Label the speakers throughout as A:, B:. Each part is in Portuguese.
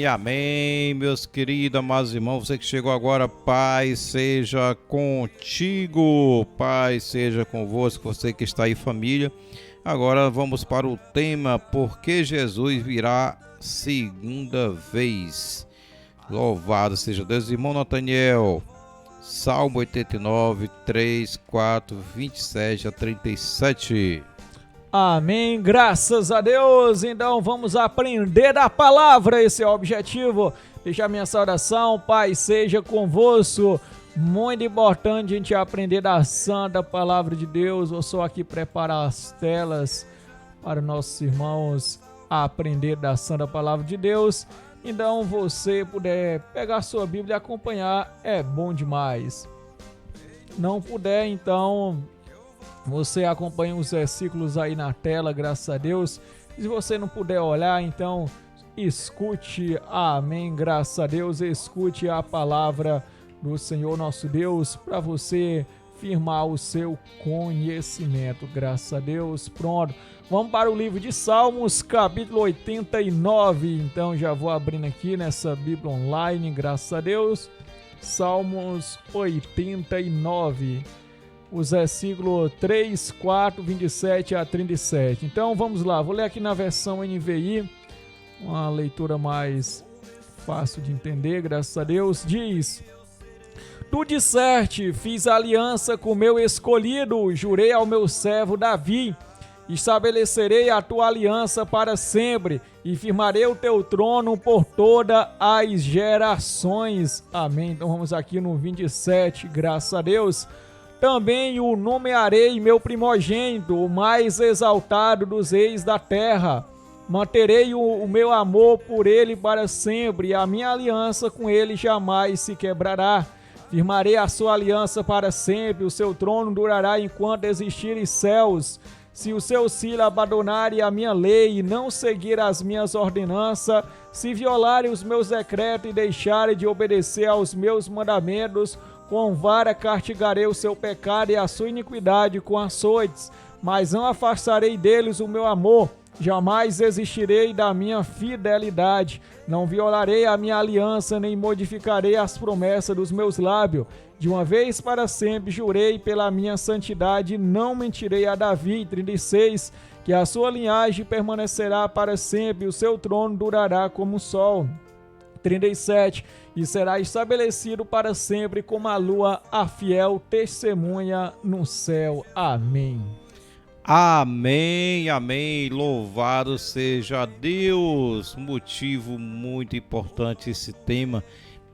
A: amém, meus queridos, amados irmãos, você que chegou agora, paz seja contigo, paz seja convosco, você que está aí, família. Agora vamos para o tema, por que Jesus virá segunda vez? Louvado seja Deus. Irmão Nathaniel, Salmo 89, 3, 4, 27 a 37.
B: Amém, graças a Deus. Então vamos aprender a palavra, esse é o objetivo. Deixa a minha saudação, Pai seja convosco. Muito importante a gente aprender da santa palavra de Deus. Vou só aqui preparar as telas para nossos irmãos aprender da santa palavra de Deus. Então você puder pegar a sua Bíblia e acompanhar, é bom demais. Não puder, então você acompanha os versículos aí na tela, graças a Deus. Se você não puder olhar, então escute, amém, graças a Deus, escute a palavra do Senhor nosso Deus para você firmar o seu conhecimento, graças a Deus. Pronto, vamos para o livro de Salmos, capítulo 89. Então já vou abrindo aqui nessa Bíblia online, graças a Deus. Salmos 89. Os versículos 3, 4, 27 a 37. Então vamos lá, vou ler aqui na versão NVI, uma leitura mais fácil de entender, graças a Deus. Diz: Tu disseste, fiz aliança com meu escolhido, jurei ao meu servo Davi, estabelecerei a tua aliança para sempre e firmarei o teu trono por todas as gerações. Amém. Então vamos aqui no 27, graças a Deus. Também o nomearei meu primogênito, o mais exaltado dos reis da terra. Manterei o meu amor por ele para sempre, e a minha aliança com ele jamais se quebrará. Firmarei a sua aliança para sempre, o seu trono durará enquanto existirem céus. Se os seus filhos abandonarem a minha lei e não seguir as minhas ordenanças, se violarem os meus decretos e deixarem de obedecer aos meus mandamentos, com vara castigarei o seu pecado e a sua iniquidade com açoites, mas não afastarei deles o meu amor, jamais desistirei da minha fidelidade, não violarei a minha aliança, nem modificarei as promessas dos meus lábios. De uma vez para sempre jurei pela minha santidade, não mentirei a Davi. 36, que a sua linhagem permanecerá para sempre, o seu trono durará como o sol. 37, e será estabelecido para sempre como a lua, a fiel testemunha no céu. Amém.
A: Amém, amém, louvado seja Deus. Motivo muito importante esse tema,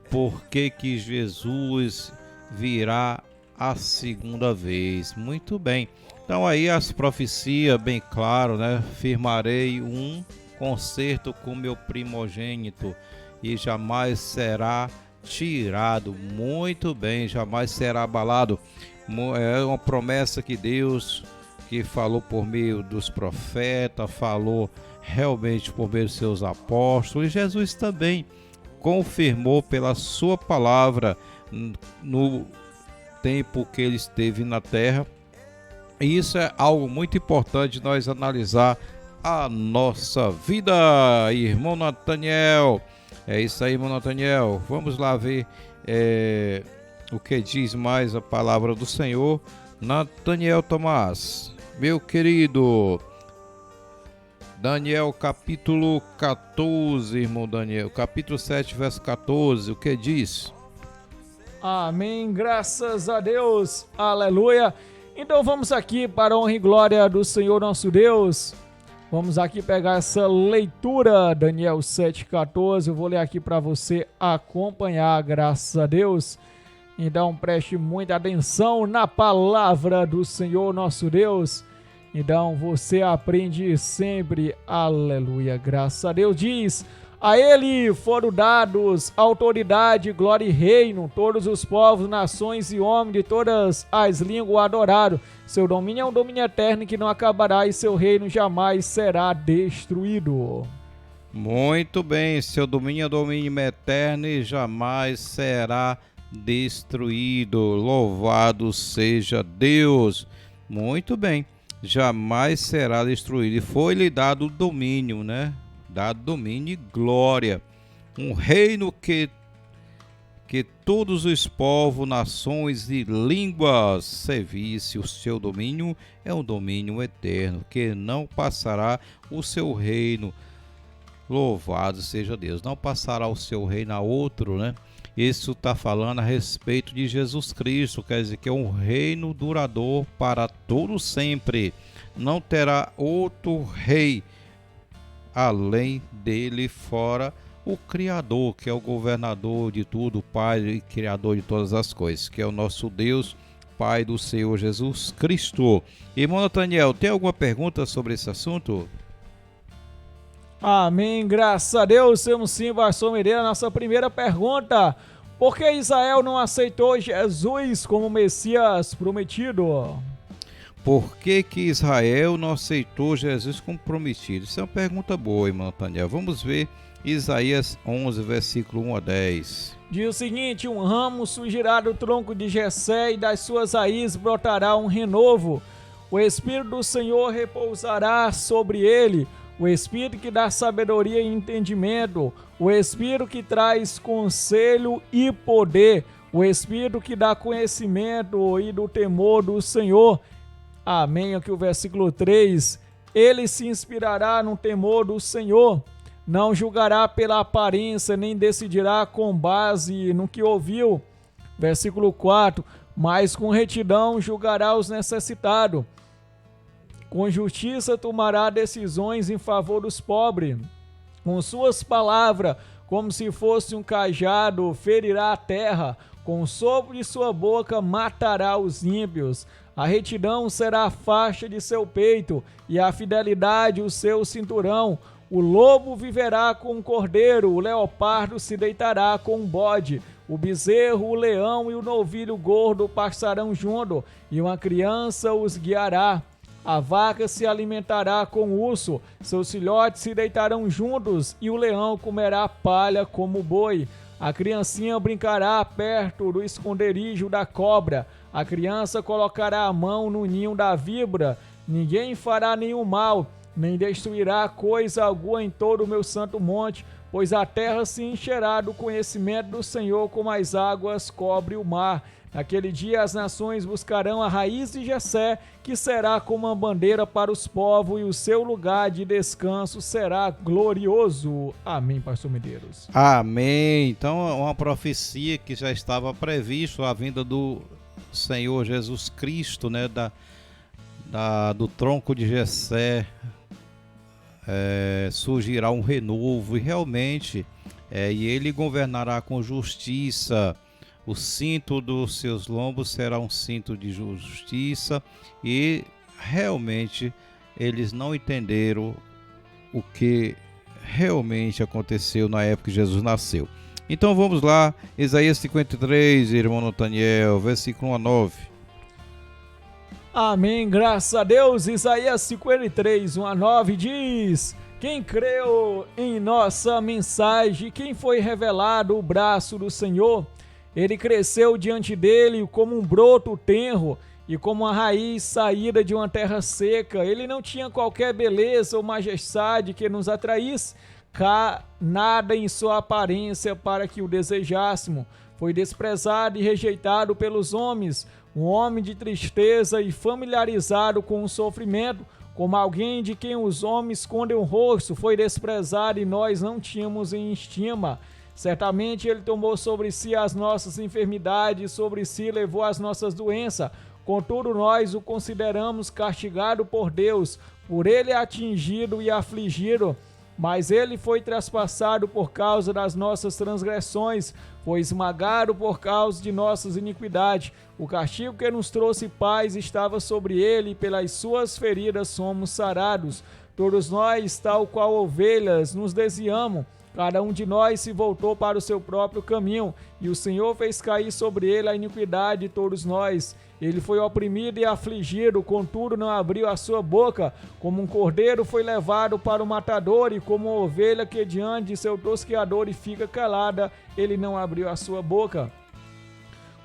A: por que Jesus virá a segunda vez. Muito bem, então aí as profecias, bem claro, né? Firmarei um concerto com meu primogênito e jamais será tirado. Muito bem, jamais será abalado. É uma promessa que Deus, que falou por meio dos profetas, falou realmente por meio dos seus apóstolos, e Jesus também confirmou pela sua palavra no tempo que ele esteve na terra. E isso é algo muito importante nós analisar a nossa vida, irmão Nathaniel. É isso aí, irmão Nathaniel. Vamos lá ver o que diz mais a palavra do Senhor. Nathaniel Tomás, meu querido. Daniel capítulo 14, irmão Daniel. Capítulo 7, verso 14, o que diz?
B: Amém, graças a Deus. Aleluia. Então vamos aqui para a honra e glória do Senhor nosso Deus. Vamos aqui pegar essa leitura, Daniel 7,14, eu vou ler aqui para você acompanhar, graças a Deus. Então preste muita atenção na palavra do Senhor nosso Deus. Então você aprende sempre, aleluia, graças a Deus. Diz: a ele foram dados autoridade, glória e reino, todos os povos, nações e homens de todas as línguas o adoraram. Seu domínio é um domínio eterno que não acabará e seu reino jamais será destruído.
A: Muito bem, seu domínio é domínio eterno e jamais será destruído. Louvado seja Deus. Muito bem, jamais será destruído. E foi-lhe dado o domínio, né? Dado domínio e glória. um reino que todos os povos, nações e línguas servissem. O seu domínio é um domínio eterno, que não passará o seu reino. Louvado seja Deus. Não passará o seu reino a outro, né? Isso está falando a respeito de Jesus Cristo, quer dizer que é um reino duradouro para todo sempre. Não terá outro rei além dele, fora o Criador, que é o governador de tudo, o Pai e Criador de todas as coisas, que é o nosso Deus, Pai do Senhor Jesus Cristo. Irmão Nathaniel, tem alguma pergunta sobre esse assunto?
B: Amém, graças a Deus. Temos sim, pastor Mireia, nossa primeira pergunta: por que Israel não aceitou Jesus como Messias prometido?
A: Por que Israel não aceitou Jesus como prometido? Isso é uma pergunta boa, irmão Nathaniel. Vamos ver Isaías 11, versículo 1 a 10.
B: Diz o seguinte: um ramo surgirá do tronco de Jessé, e das suas raízes brotará um renovo. O Espírito do Senhor repousará sobre ele, o Espírito que dá sabedoria e entendimento, o Espírito que traz conselho e poder, o Espírito que dá conhecimento e do temor do Senhor. Amém. Aqui o versículo 3. Ele se inspirará no temor do Senhor, não julgará pela aparência, nem decidirá com base no que ouviu. Versículo 4. Mas com retidão julgará os necessitados, com justiça tomará decisões em favor dos pobres. Com suas palavras, como se fosse um cajado, ferirá a terra. Com o sopro de sua boca matará os ímpios. A retidão será a faixa de seu peito, e a fidelidade o seu cinturão. O lobo viverá com o cordeiro, o leopardo se deitará com o bode. O bezerro, o leão e o novilho gordo passarão junto, e uma criança os guiará. A vaca se alimentará com o urso, seus filhotes se deitarão juntos, e o leão comerá palha como o boi. A criancinha brincará perto do esconderijo da cobra. A criança colocará a mão no ninho da víbora. Ninguém fará nenhum mal, nem destruirá coisa alguma em todo o meu santo monte, pois a terra se encherá do conhecimento do Senhor, como as águas cobre o mar. Naquele dia as nações buscarão a raiz de Jessé, que será como uma bandeira para os povos, e o seu lugar de descanso será glorioso. Amém, pastor Medeiros.
A: Amém. Então é uma profecia que já estava previsto, a vinda do Senhor Jesus Cristo, né, do tronco de Jessé. Surgirá um renovo, e realmente e ele governará com justiça. O cinto dos seus lombos será um cinto de justiça, e realmente eles não entenderam o que realmente aconteceu na época que Jesus nasceu. Então vamos lá, Isaías 53, irmão Nathaniel, versículo 1 a 9.
B: Amém, graças a Deus. Isaías 53, 1 a 9 diz: quem creu em nossa mensagem, quem foi revelado o braço do Senhor, ele cresceu diante dele como um broto tenro e como uma raiz saída de uma terra seca. Ele não tinha qualquer beleza ou majestade que nos atraísse, nada em sua aparência para que o desejássemos. Foi desprezado e rejeitado pelos homens, um homem de tristeza e familiarizado com o sofrimento, como alguém de quem os homens escondem o rosto. Foi desprezado e nós não tínhamos em estima. Certamente ele tomou sobre si as nossas enfermidades, sobre si levou as nossas doenças. Contudo, nós o consideramos castigado por Deus, por ele atingido e afligido. Mas ele foi traspassado por causa das nossas transgressões, foi esmagado por causa de nossas iniquidades. O castigo que nos trouxe paz estava sobre ele, e pelas suas feridas somos sarados. Todos nós, tal qual ovelhas, nos desviamos. Cada um de nós se voltou para o seu próprio caminho, e o Senhor fez cair sobre ele a iniquidade de todos nós. Ele foi oprimido e afligido, contudo não abriu a sua boca. Como um cordeiro foi levado para o matador, e como uma ovelha que diante de seu tosqueador e fica calada, ele não abriu a sua boca.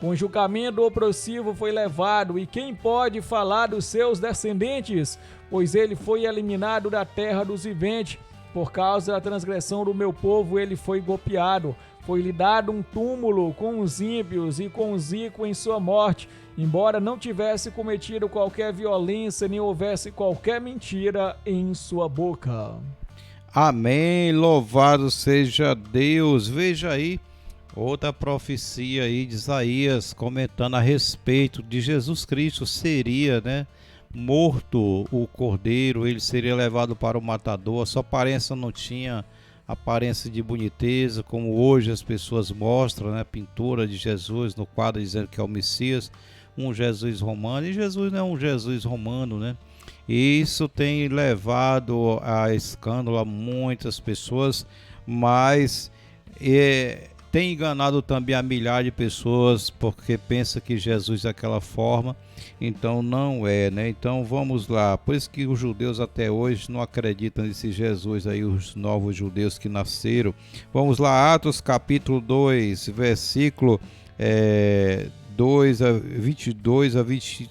B: Com julgamento opressivo foi levado, e quem pode falar dos seus descendentes? Pois ele foi eliminado da terra dos viventes. Por causa da transgressão do meu povo, ele foi golpeado. Foi-lhe dado um túmulo com os ímpios e com os ricos em sua morte, embora não tivesse cometido qualquer violência, nem houvesse qualquer mentira em sua boca.
A: Amém, louvado seja Deus. Veja aí outra profecia aí de Isaías comentando a respeito de Jesus Cristo. Seria, morto o cordeiro, ele seria levado para o matador. A sua aparência não tinha aparência de boniteza, como hoje as pessoas mostram, a pintura de Jesus no quadro dizendo que é o Messias, um Jesus romano, e Jesus não é um Jesus romano, E isso tem levado a escândalo a muitas pessoas, mas tem enganado também a milhares de pessoas, porque pensa que Jesus é daquela forma, então não é, Então vamos lá, por isso que os judeus até hoje não acreditam nesse Jesus aí, os novos judeus que nasceram. Vamos lá, Atos capítulo 2, versículo 22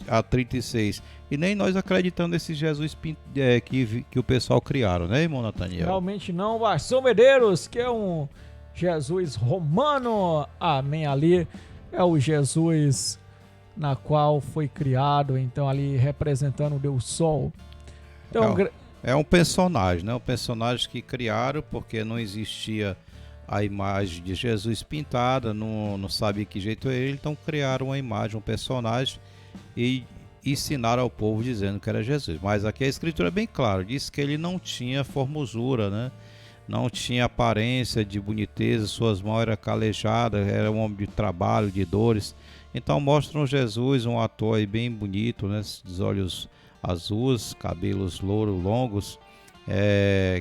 A: a 36. E nem nós acreditamos nesse Jesus que o pessoal criaram, irmão Nathaniel?
B: Realmente não, Vasson Medeiros, que é um Jesus romano, amém, ali é o Jesus na qual foi criado, então ali representando o Deus Sol. Então,
A: é um personagem, um personagem que criaram porque não existia a imagem de Jesus pintada, não sabia que jeito é ele, então criaram uma imagem, um personagem e ensinaram ao povo dizendo que era Jesus. Mas aqui a escritura é bem clara, diz que ele não tinha formosura, não tinha aparência de boniteza, suas mãos eram calejadas, era um homem de trabalho, de dores. Então mostram Jesus, um ator aí bem bonito, dos olhos azuis, cabelos louros longos,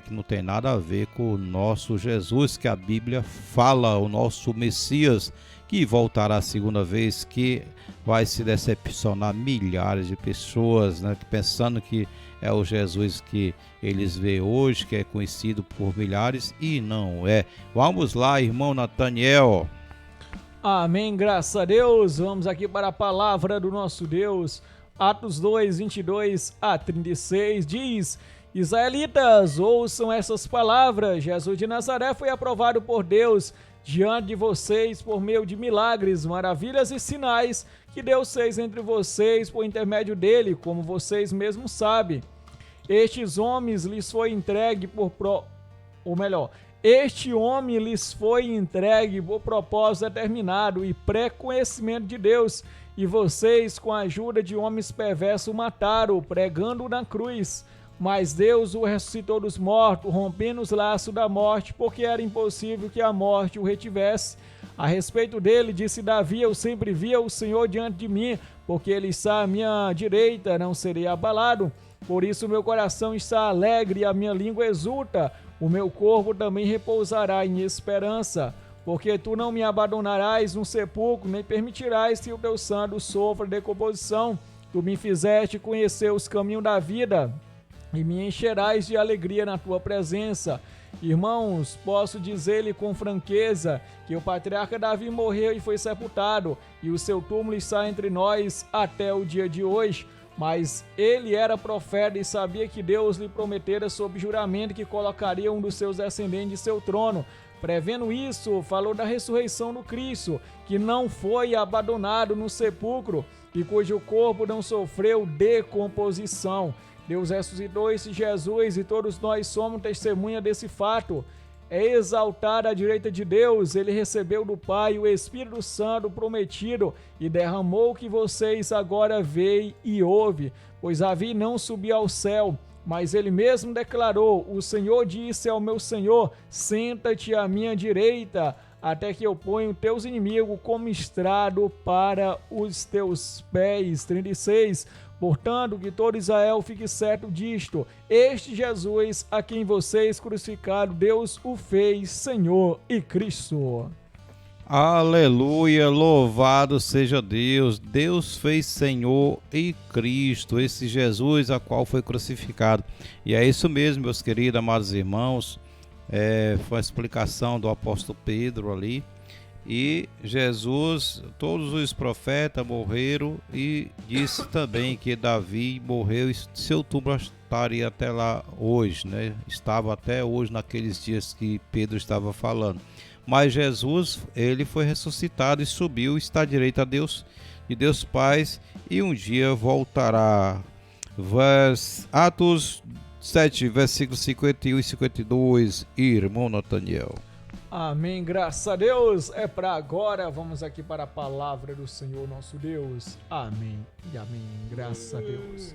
A: que não tem nada a ver com o nosso Jesus, que a Bíblia fala, o nosso Messias, que voltará a segunda vez, que vai se decepcionar milhares de pessoas, pensando que é o Jesus que eles veem hoje, que é conhecido por milhares, e não é. Vamos lá, irmão Nathaniel.
B: Amém, graças a Deus. Vamos aqui para a palavra do nosso Deus. Atos 2, 22 a 36 diz: Israelitas, ouçam essas palavras. Jesus de Nazaré foi aprovado por Deus diante de vocês por meio de milagres, maravilhas e sinais que Deus fez entre vocês por intermédio dele, como vocês mesmos sabem. Estes homens lhes foi entregue Este homem lhes foi entregue por propósito determinado e pré-conhecimento de Deus, e vocês, com a ajuda de homens perversos, o mataram, pregando-o na cruz. Mas Deus o ressuscitou dos mortos, rompendo os laços da morte, porque era impossível que a morte o retivesse. A respeito dele, disse Davi: eu sempre via o Senhor diante de mim, porque ele está à minha direita, não serei abalado. Por isso meu coração está alegre e a minha língua exulta. O meu corpo também repousará em esperança, porque tu não me abandonarás no sepulcro, nem permitirás que o teu santo sofra decomposição. Tu me fizeste conhecer os caminhos da vida, e me encherás de alegria na tua presença. Irmãos, posso dizer-lhe com franqueza que o patriarca Davi morreu e foi sepultado, e o seu túmulo está entre nós até o dia de hoje. Mas ele era profeta e sabia que Deus lhe prometera sob juramento que colocaria um dos seus descendentes em seu trono. Prevendo isso, falou da ressurreição do Cristo, que não foi abandonado no sepulcro e cujo corpo não sofreu decomposição. Deus ressuscitou esse Jesus e todos nós somos testemunha desse fato. É exaltado à direita de Deus, ele recebeu do Pai o Espírito Santo prometido e derramou o que vocês agora veem e ouvem. Pois Davi não subiu ao céu, mas ele mesmo declarou: o Senhor disse ao meu Senhor: senta-te à minha direita, até que eu ponha teus inimigos como estrado para os teus pés. 36. Portanto, que todo Israel fique certo disto: este Jesus, a quem vocês crucificaram, Deus o fez Senhor e Cristo.
A: Aleluia, louvado seja Deus. Deus fez Senhor e Cristo, esse Jesus a qual foi crucificado. E é isso mesmo, meus queridos, amados irmãos. Foi a explicação do apóstolo Pedro ali, E Jesus, todos os profetas morreram, e disse também que Davi morreu e seu túmulo estaria até lá hoje, né? Estava até hoje naqueles dias que Pedro estava falando. Mas Jesus, ele foi ressuscitado e subiu, está à direita de Deus Pai, e um dia voltará. Atos 7, versículos 51 e 52, irmão Nathaniel.
B: Amém, graças a Deus, é para agora. Vamos aqui para a palavra do Senhor nosso Deus. Amém e amém, graças a Deus.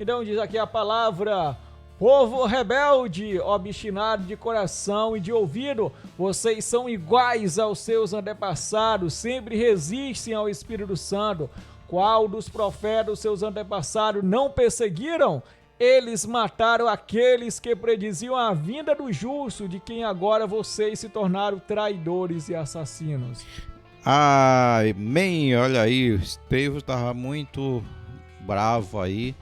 B: Então diz aqui a palavra: povo rebelde, obstinado de coração e de ouvido, vocês são iguais aos seus antepassados, sempre resistem ao Espírito Santo. Qual dos profetas seus antepassados não perseguiram? Eles mataram aqueles que prediziam a vinda do justo, de quem agora vocês se tornaram traidores e assassinos.
A: Amém. Olha aí, o Estevão estava muito bravo aí,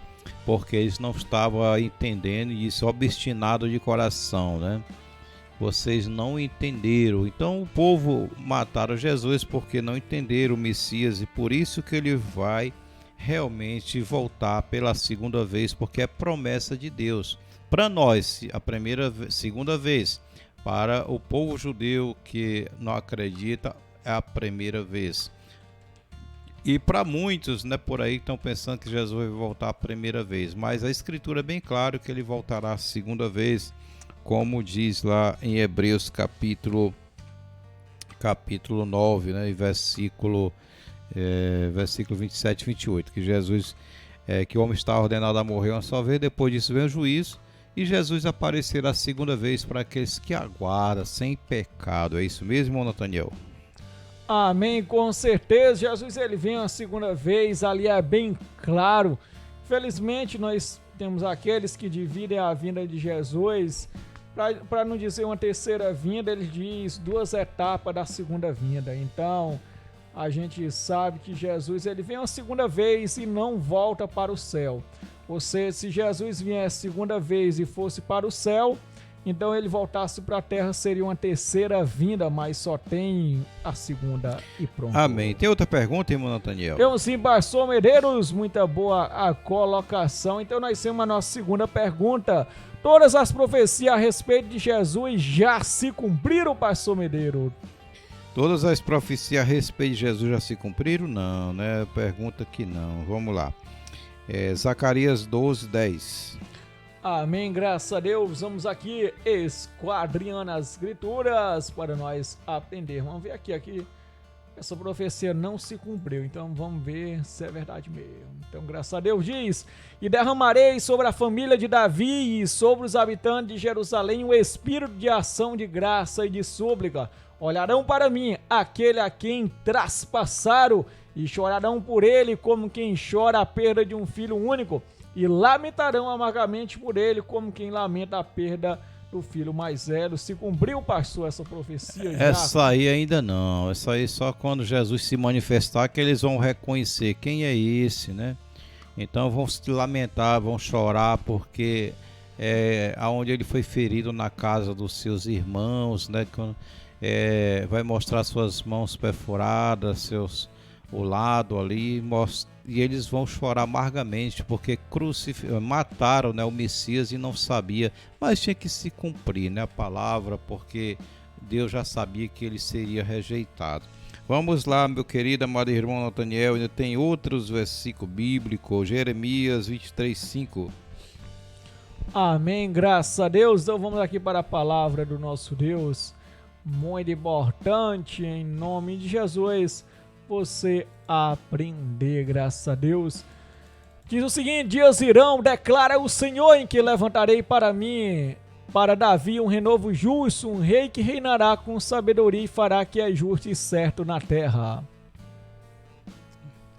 A: porque eles não estavam entendendo isso, obstinado de coração, né? Vocês não entenderam. Então o povo mataram Jesus porque não entenderam o Messias, e por isso que ele vai realmente voltar pela segunda vez, porque é promessa de Deus para nós, segunda vez. Para o povo judeu que não acredita, é a primeira vez. E para muitos, né, por aí estão pensando que Jesus vai voltar a primeira vez, mas a escritura é bem clara que ele voltará a segunda vez, como diz lá em Hebreus capítulo 9, né, versículo 27 e 28, que Jesus, que o homem está ordenado a morrer uma só vez, depois disso vem o juízo, e Jesus aparecerá a segunda vez para aqueles que aguardam sem pecado. É isso mesmo, Nathaniel?
B: Amém, com certeza. Jesus ele vem a segunda vez, ali é bem claro. Felizmente nós temos aqueles que dividem a vinda de Jesus, para não dizer uma terceira vinda, ele diz 2 etapas da segunda vinda. Então a gente sabe que Jesus ele vem uma segunda vez e não volta para o céu. Ou seja, se Jesus vier a segunda vez e fosse para o céu, então ele voltasse para a terra, seria uma terceira vinda, mas só tem a segunda e pronto.
A: Amém. Tem outra pergunta, irmão Nathaniel?
B: Temos sim, pastor Medeiros, muita boa a colocação. Então nós temos a nossa segunda pergunta. Todas as profecias a respeito de Jesus já se cumpriram, pastor Medeiros?
A: Todas as profecias a respeito de Jesus já se cumpriram? Não, né? Pergunta que não. Vamos lá. Zacarias 12, 10.
B: Amém, graças a Deus. Vamos aqui esquadrinhando as escrituras para nós aprender. Vamos ver aqui. Essa profecia não se cumpriu, então vamos ver se é verdade mesmo. Então, graças a Deus diz: e derramarei sobre a família de Davi e sobre os habitantes de Jerusalém o espírito de ação de graça e de súplica. Olharão para mim aquele a quem traspassaram e chorarão por ele como quem chora a perda de um filho único, e lamentarão amargamente por ele como quem lamenta a perda do filho mais velho. Se cumpriu, pastor, essa profecia já?
A: Essa aí ainda não. Essa aí só quando Jesus se manifestar que eles vão reconhecer quem é esse, né? Então vão se lamentar, vão chorar, porque aonde ele foi ferido na casa dos seus irmãos, né? Vai mostrar suas mãos perfuradas, o lado ali, e eles vão chorar amargamente, porque mataram, né, o Messias e não sabia, mas tinha que se cumprir, né, a palavra, porque Deus já sabia que ele seria rejeitado. Vamos lá, meu querido amado irmão Nathaniel, ainda tem outros versículos bíblicos. Jeremias 23, 5.
B: Amém, graças a Deus. Então vamos aqui para a palavra do nosso Deus, muito importante, em nome de Jesus, você aprender, graças a Deus. Diz o seguinte: dias irão, declara o Senhor, em que levantarei para mim, para Davi, um renovo justo, um rei que reinará com sabedoria e fará que é justo e certo na terra.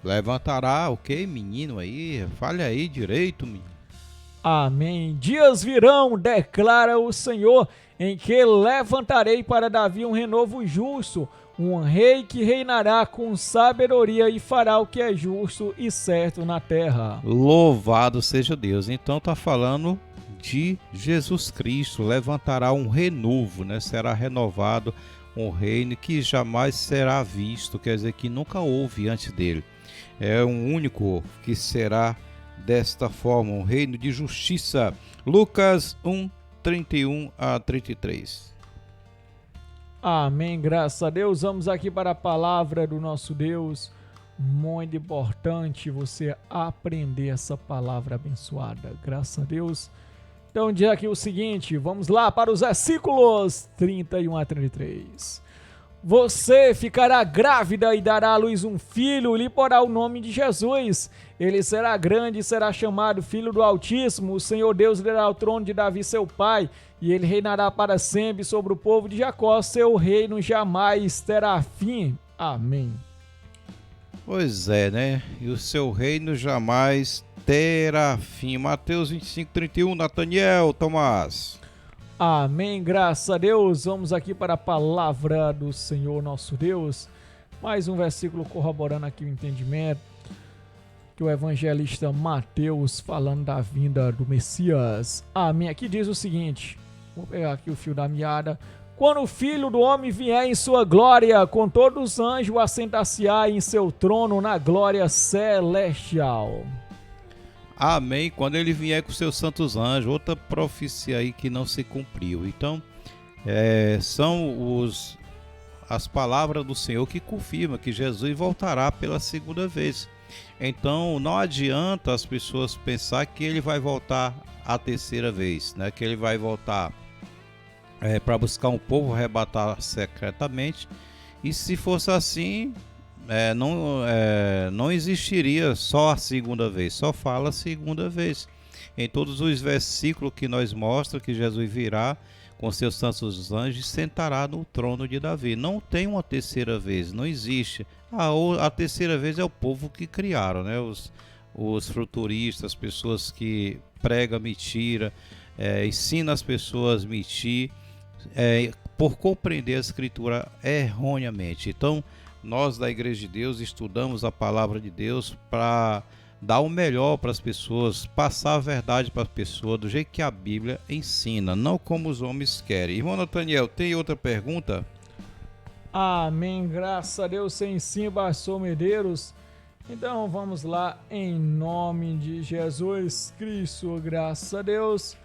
A: Levantará o que, menino aí? Fale aí direito, menino.
B: Amém. Dias virão, declara o Senhor, em que levantarei para Davi um renovo justo, um rei que reinará com sabedoria e fará o que é justo e certo na terra.
A: Louvado seja Deus. Então está falando de Jesus Cristo. Levantará um renovo, né? Será renovado um reino que jamais será visto, quer dizer, que nunca houve antes dele. É um único que será desta forma, um reino de justiça. Lucas 1, 31 a 33.
B: Amém, graças a Deus. Vamos aqui para a palavra do nosso Deus. Muito importante você aprender essa palavra abençoada, graças a Deus. Então diz aqui o seguinte, vamos lá para os versículos 31 a 33. Você ficará grávida e dará à luz um filho, e lhe porá o nome de Jesus. Ele será grande e será chamado Filho do Altíssimo. O Senhor Deus lhe dará o trono de Davi seu pai, e ele reinará para sempre sobre o povo de Jacó. Seu reino jamais terá fim. Amém.
A: Pois é, né? E o seu reino jamais terá fim. Mateus 25, 31, Nataniel, Tomás.
B: Amém, graças a Deus. Vamos aqui para a palavra do Senhor nosso Deus. Mais um versículo corroborando aqui o entendimento que o evangelista Mateus falando da vinda do Messias. Amém. Aqui diz o seguinte, vou pegar aqui o fio da meada. Quando o Filho do Homem vier em sua glória, com todos os anjos, assentar-se-á em seu trono na glória celestial.
A: Amém. Quando ele vier com seus santos anjos, outra profecia aí que não se cumpriu. Então, são as palavras do Senhor que confirmam que Jesus voltará pela segunda vez. Então, não adianta as pessoas pensar que ele vai voltar a terceira vez, né? Que ele vai voltar para buscar um povo, arrebatar secretamente. E se fosse assim, não existiria só a segunda vez, só fala a segunda vez. Em todos os versículos que nós mostra que Jesus virá com seus santos anjos e sentará no trono de Davi. Não tem uma terceira vez, não existe. A terceira vez é o povo que criaram, né? Os futuristas, as pessoas que pregam mentira, ensinam as pessoas a mentir, por compreender a escritura erroneamente. Então, nós da Igreja de Deus estudamos a palavra de Deus para dar o melhor para as pessoas, passar a verdade para as pessoas do jeito que a Bíblia ensina, não como os homens querem. Irmão Nataniel, tem outra pergunta?
B: Amém, graças a Deus, sem sim, Pastor Medeiros. Então vamos lá, em nome de Jesus Cristo, graças a Deus.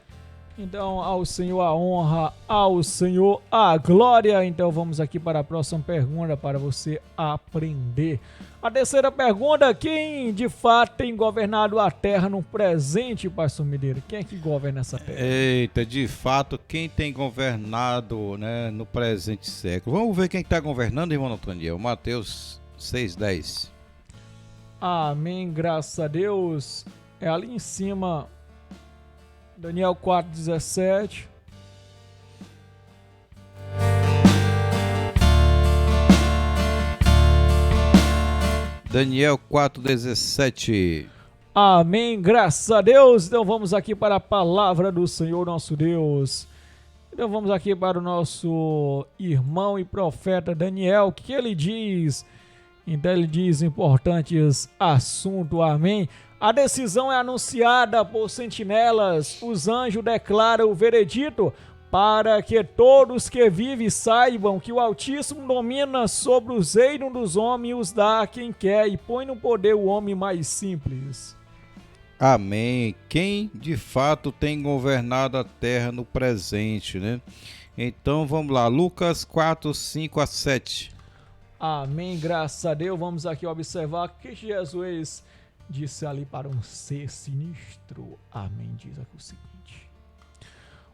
B: Então, ao Senhor a honra, ao Senhor a glória. Então, vamos aqui para a próxima pergunta para você aprender. A terceira pergunta, quem de fato tem governado a terra no presente, Pastor Mineiro? Quem é que governa essa terra?
A: Eita, de fato, quem tem governado, né, no presente século? Vamos ver quem está governando, irmão Nataniel. Mateus 6:10.
B: Amém, graças a Deus. É ali em cima... Daniel 4:17.
A: Daniel 4:17.
B: Amém, graças a Deus. Então vamos aqui para a palavra do Senhor nosso Deus. Então vamos aqui para o nosso irmão e profeta Daniel. O que ele diz? Então ele diz importantes assuntos, amém. A decisão é anunciada por sentinelas, os anjos declaram o veredito para que todos que vivem saibam que o Altíssimo domina sobre os reinos dos homens e os dá a quem quer e põe no poder o homem mais simples.
A: Amém. Quem de fato tem governado a terra no presente, né? Então vamos lá, Lucas 4:5-7.
B: Amém, graças a Deus. Vamos aqui observar que Jesus disse ali para um ser sinistro. Amém, diz aqui o seguinte.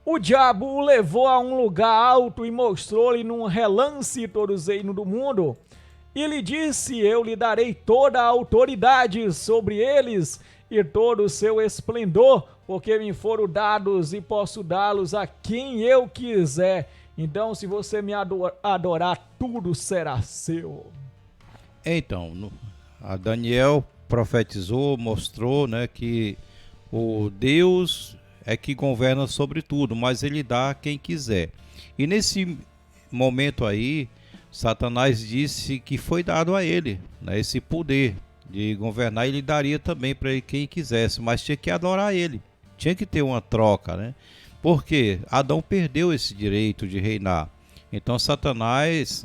B: O diabo o levou a um lugar alto e mostrou-lhe num relance todos os reinos do mundo. E lhe disse, eu lhe darei toda a autoridade sobre eles e todo o seu esplendor, porque me foram dados e posso dá-los a quem eu quiser. Então, se você me adorar, tudo será seu.
A: Então, a Daniel profetizou, mostrou, né, que o Deus é que governa sobre tudo, mas ele dá a quem quiser. E nesse momento aí, Satanás disse que foi dado a ele, né, esse poder de governar. Ele daria também para quem quisesse, mas tinha que adorar ele, tinha que ter uma troca, né? Porque Adão perdeu esse direito de reinar. Então Satanás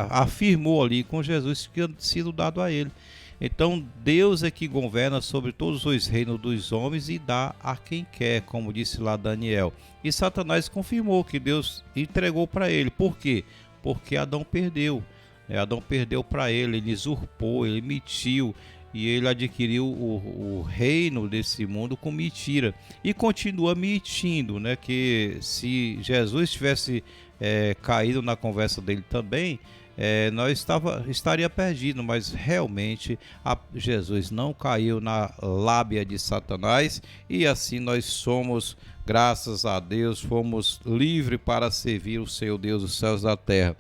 A: afirmou ali com Jesus que tinha sido dado a ele. Então Deus é que governa sobre todos os reinos dos homens e dá a quem quer, como disse lá Daniel. E Satanás confirmou que Deus entregou para ele. Por quê? Porque Adão perdeu. Adão perdeu para ele usurpou, ele mentiu e ele adquiriu o reino desse mundo com mentira. E continua mentindo, né? Que se Jesus tivesse caído na conversa dele também, nós estaria perdido, mas realmente Jesus não caiu na lábia de Satanás e assim nós somos, graças a Deus, fomos livres para servir o Senhor Deus dos céus e da terra.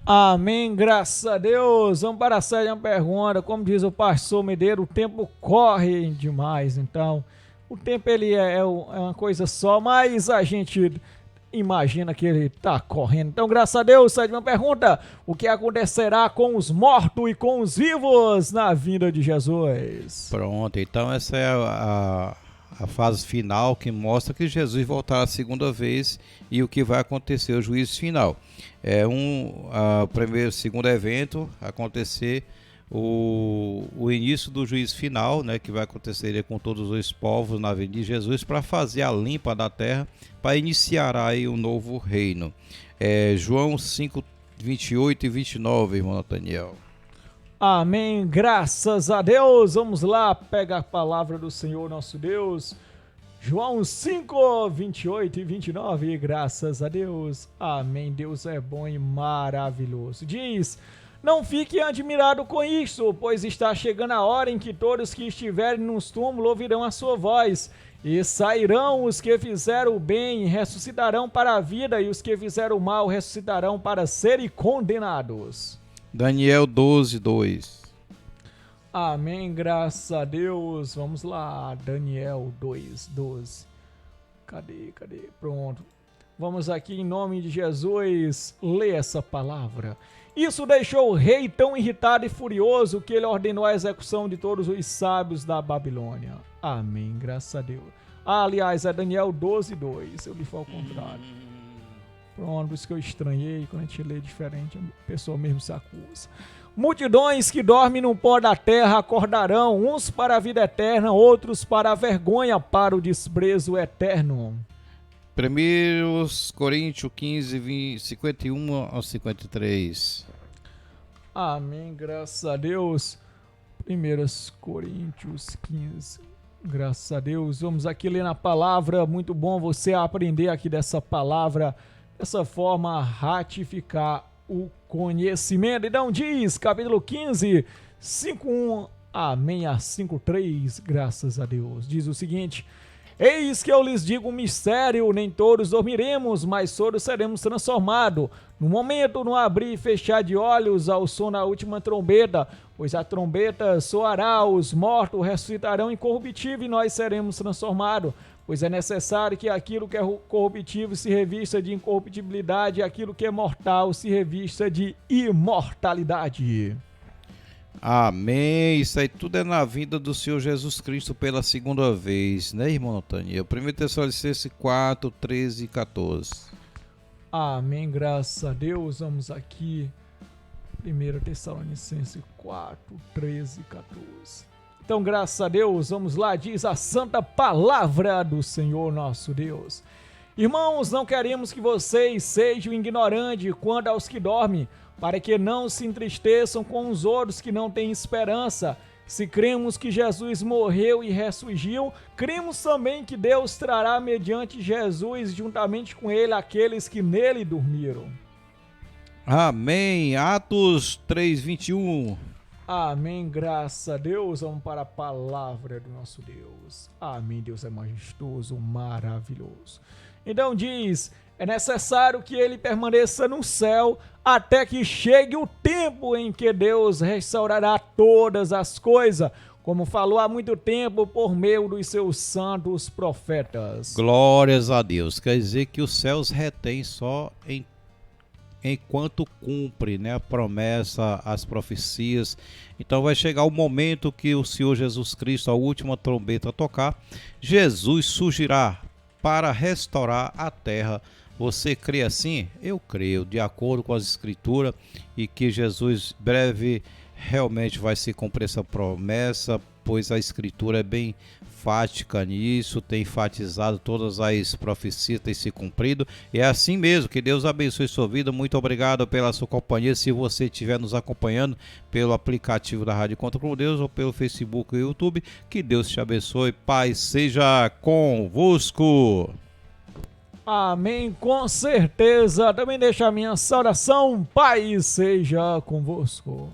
B: Amém, graças a Deus. Vamos para a sétima pergunta. Como diz o pastor Medeiro, o tempo corre demais, então o tempo ele é uma coisa só, mas a gente imagina que ele está correndo. Então, graças a Deus, sétima pergunta: o que acontecerá com os mortos e com os vivos na vinda de Jesus?
A: Pronto, então essa é a fase final que mostra que Jesus voltará a segunda vez e o que vai acontecer, o juízo final. Segundo evento acontecer o início do juízo final, né, que vai acontecer com todos os povos na vinda de Jesus para fazer a limpa da terra, para iniciar aí um novo reino. João 5, 28 e 29, irmão Nathaniel.
B: Amém, graças a Deus. Vamos lá, pega a palavra do Senhor nosso Deus. João 5, 28 e 29, graças a Deus. Amém, Deus é bom e maravilhoso. Diz: não fique admirado com isso, pois está chegando a hora em que todos que estiverem nos túmulos ouvirão a sua voz, e sairão os que fizeram o bem e ressuscitarão para a vida, e os que fizeram o mal ressuscitarão para serem condenados.
A: Daniel 12, 2.
B: Amém, graças a Deus. Vamos lá, Daniel 2, 12. Cadê? Pronto. Vamos aqui em nome de Jesus ler essa palavra. Isso deixou o rei tão irritado e furioso que ele ordenou a execução de todos os sábios da Babilônia. Amém, graças a Deus. Aliás, é Daniel 12, 2. Eu li foi ao contrário. Pronto, por isso que eu estranhei. Quando a gente lê diferente, a pessoa mesmo se acusa. Multidões que dormem no pó da terra acordarão, uns para a vida eterna, outros para a vergonha, para o desprezo eterno.
A: 1 Coríntios 15, 51 ao 53.
B: Amém, graças a Deus. 1 Coríntios 15, graças a Deus. Vamos aqui ler na palavra. Muito bom você aprender aqui dessa palavra, dessa forma ratificar o conhecimento. Então diz, capítulo 15, 5:1, amém, a 5:3, graças a Deus. Diz o seguinte: eis que eu lhes digo um mistério, nem todos dormiremos, mas todos seremos transformados. No momento, no abrir e fechar de olhos, ao som da última trombeta, pois a trombeta soará, os mortos ressuscitarão incorruptível e nós seremos transformados. Pois é necessário que aquilo que é corruptível se revista de incorruptibilidade e aquilo que é mortal se revista de imortalidade.
A: Amém. Isso aí tudo é na vinda do Senhor Jesus Cristo pela segunda vez, né, irmão Nathaniel? 1 Tessalonicenses 4, 13 e 14.
B: Amém, graças a Deus. Vamos aqui. 1 Tessalonicenses 4, 13 e 14. Então, graças a Deus, vamos lá, diz a santa palavra do Senhor nosso Deus. Irmãos, não queremos que vocês sejam ignorantes quanto aos que dormem, para que não se entristeçam com os outros que não têm esperança. Se cremos que Jesus morreu e ressurgiu, cremos também que Deus trará mediante Jesus, juntamente com ele, aqueles que nele dormiram.
A: Amém. Atos 3, 21.
B: Amém, graças a Deus. Vamos para a palavra do nosso Deus. Amém, Deus é majestoso, maravilhoso. Então diz: é necessário que ele permaneça no céu até que chegue o tempo em que Deus restaurará todas as coisas, como falou há muito tempo por meio dos seus santos profetas.
A: Glórias a Deus. Quer dizer que os céus retêm só enquanto cumpre, né, a promessa, as profecias. Então vai chegar o momento que o Senhor Jesus Cristo, a última trombeta tocar, Jesus surgirá para restaurar a terra. Você crê assim? Eu creio, de acordo com as Escrituras, e que Jesus breve realmente vai se cumprir essa promessa, pois a Escritura é bem enfática nisso, tem enfatizado todas as profecias, tem se cumprido, e é assim mesmo. Que Deus abençoe sua vida. Muito obrigado pela sua companhia. Se você estiver nos acompanhando pelo aplicativo da Rádio Encontro com Deus ou pelo Facebook e YouTube, que Deus te abençoe. Paz seja convosco.
B: Amém, com certeza. Também deixa a minha saudação. Paz seja convosco.